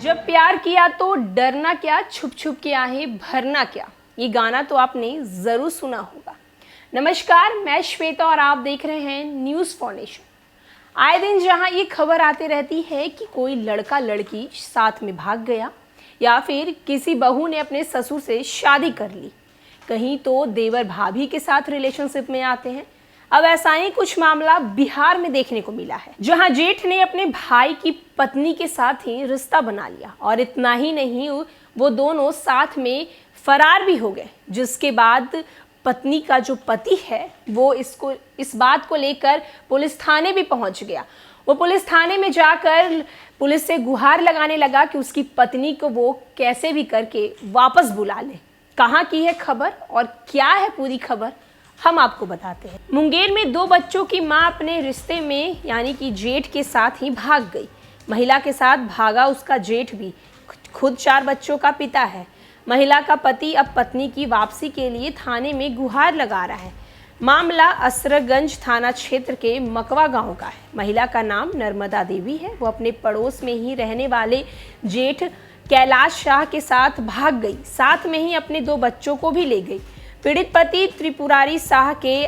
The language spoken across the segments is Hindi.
जब प्यार किया तो डरना क्या, छुप छुप के आहें भरना क्या। ये गाना तो आपने जरूर सुना होगा। नमस्कार, मैं श्वेता और आप देख रहे हैं न्यूज़ फाउंडेशन। आए दिन जहां ये खबर आती रहती है कि कोई लड़का लड़की साथ में भाग गया या फिर किसी बहू ने अपने ससुर से शादी कर ली, कहीं तो देवर भाभी के साथ रिलेशनशिप में आते हैं। अब ऐसा ही कुछ मामला बिहार में देखने को मिला है, जहां जेठ ने अपने भाई की पत्नी के साथ ही रिश्ता बना लिया और इतना ही नहीं, वो दोनों साथ में फरार भी हो गए। जिसके बाद पत्नी का जो पति है वो इस बात को लेकर पुलिस थाने भी पहुंच गया। वो पुलिस थाने में जाकर पुलिस से गुहार लगाने लगा कि उसकी पत्नी को वो कैसे भी करके वापस बुला ले। कहाँ की है खबर और क्या है पूरी खबर, हम आपको बताते हैं। मुंगेर में 2 बच्चों की मां अपने रिश्ते में यानी कि जेठ के साथ ही भाग गई। महिला के साथ भागा उसका जेठ भी खुद 4 बच्चों का पिता है। महिला का पति अब पत्नी की वापसी के लिए थाने में गुहार लगा रहा है। मामला असरगंज थाना क्षेत्र के मकवा गांव का है। महिला का नाम नर्मदा देवी है। वो अपने पड़ोस में ही रहने वाले जेठ कैलाश शाह के साथ भाग गई, साथ में ही अपने 2 बच्चों को भी ले गई। पीड़ित पति त्रिपुरारी शाह के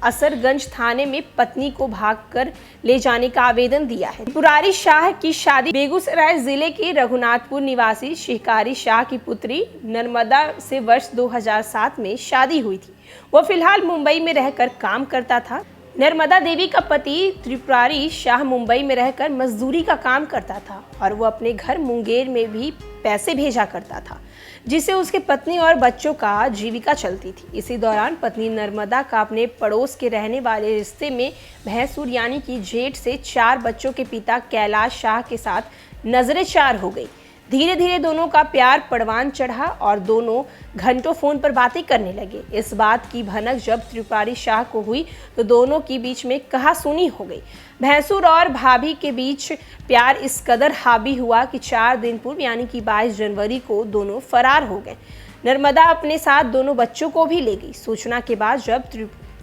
असरगंज थाने में पत्नी को भागकर ले जाने का आवेदन दिया है। त्रिपुरारी शाह की शादी बेगूसराय जिले के रघुनाथपुर निवासी शिकारी शाह की पुत्री नर्मदा से वर्ष 2007 में शादी हुई थी। वो फिलहाल मुंबई में रहकर काम करता था। नर्मदा देवी का पति त्रिपुरारी शाह मुंबई में रहकर मजदूरी का काम करता था और वो अपने घर मुंगेर में भी पैसे भेजा करता था, जिससे उसके पत्नी और बच्चों का जीविका चलती थी। इसी दौरान पत्नी नर्मदा का अपने पड़ोस के रहने वाले रिश्ते में भैंसुर यानी कि जेठ से 4 बच्चों के पिता कैलाश शाह के साथ नजरें चार हो गई। धीरे धीरे दोनों का प्यार परवान चढ़ा और दोनों घंटों फोन पर बातें करने लगे। इस बात की भनक जब त्रिपुरारी शाह को हुई तो दोनों के बीच में कहासुनी हो गई। भैंसुर और भाभी के बीच प्यार इस कदर हावी हुआ कि 4 दिन पूर्व यानी कि 22 जनवरी को दोनों फरार हो गए। नर्मदा अपने साथ दोनों बच्चों को भी ले गई। सूचना के बाद जब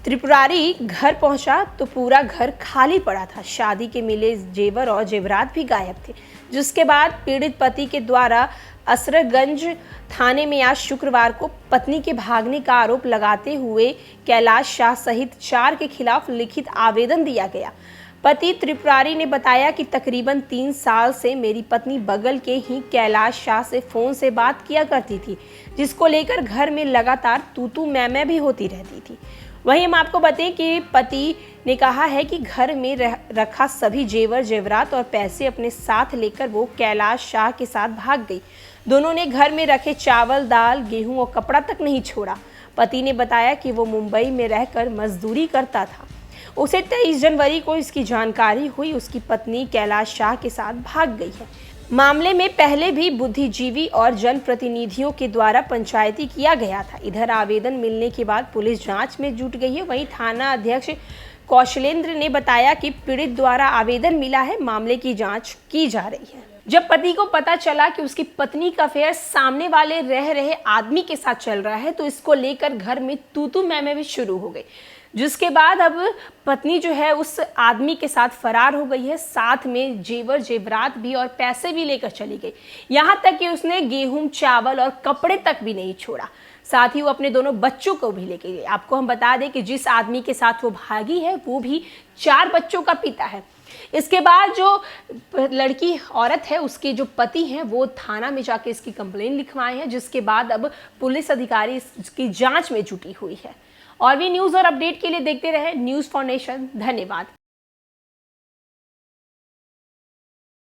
त्रिपुरारी घर पहुंचा तो पूरा घर खाली पड़ा था। शादी के मिले जेवर और जेवरात भी गायब थे। जिसके बाद पीड़ित पति के द्वारा असरगंज थाने में आज शुक्रवार को पत्नी के भागने का आरोप लगाते हुए कैलाश शाह सहित 4 के खिलाफ लिखित आवेदन दिया गया। पति त्रिपुरारी ने बताया कि तकरीबन 3 साल से मेरी पत्नी बगल के ही कैलाश शाह से फोन से बात किया करती थी, जिसको लेकर घर में लगातार तू मैं भी होती रहती थी। वहीं हम आपको बताएं कि पति ने कहा है कि घर में रखा सभी जेवर जेवरात और पैसे अपने साथ लेकर वो कैलाश शाह के साथ भाग गई। दोनों ने घर में रखे चावल, दाल, गेहूं और कपड़ा तक नहीं छोड़ा। पति ने बताया कि वो मुंबई में रहकर मजदूरी करता था। उसे 23 जनवरी को इसकी जानकारी हुई। उसकी पत्नी कैलाश शाह के साथ भाग गई है। मामले में पहले भी बुद्धिजीवी और जनप्रतिनिधियों के द्वारा पंचायती किया गया था। इधर आवेदन मिलने के बाद पुलिस जांच में जुट गई है। वहीं थाना अध्यक्ष कौशलेंद्र ने बताया कि पीड़ित द्वारा आवेदन मिला है, मामले की जांच की जा रही है। जब पति को पता चला कि उसकी पत्नी का अफेयर सामने वाले रह रहे आदमी के साथ चल रहा है तो इसको लेकर घर में तू मैं भी शुरू हो गई। जिसके बाद अब पत्नी जो है उस आदमी के साथ फरार हो गई है। साथ में जेवर जेवरात भी और पैसे भी लेकर चली गई। यहाँ तक कि उसने गेहूं, चावल और कपड़े तक भी नहीं छोड़ा। साथ ही वो अपने दोनों बच्चों को भी लेके गई। आपको हम बता दें कि जिस आदमी के साथ वो भागी है वो भी 4 बच्चों का पिता है। इसके बाद जो लड़की औरत है उसके जो पति हैं वो थाना में जाके इसकी कंप्लेन लिखवाए हैं, जिसके बाद अब पुलिस अधिकारी इसकी जांच में जुटी हुई है। और भी न्यूज़ और अपडेट के लिए देखते रहे न्यूज़ फाउंडेशन। धन्यवाद।